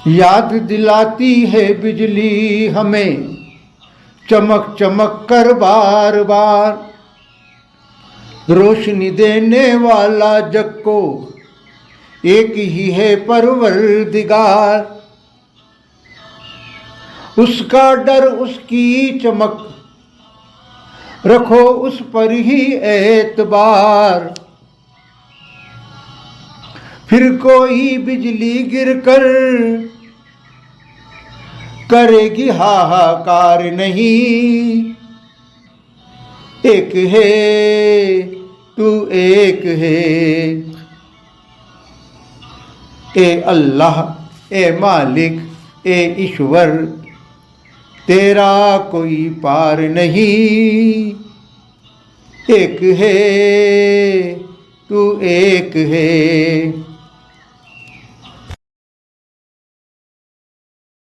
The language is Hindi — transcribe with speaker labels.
Speaker 1: याद दिलाती है बिजली हमें चमक चमक कर बार बार, रोशनी देने वाला जग को एक ही है परवरदिगार। उसका डर उसकी चमक रखो उस पर ही एतबार। फिर कोई बिजली गिरकर करेगी हाहाकार नहीं। एक है तू एक है, ए अल्लाह ए मालिक ए ईश्वर, तेरा कोई पार नहीं। एक है तू एक है।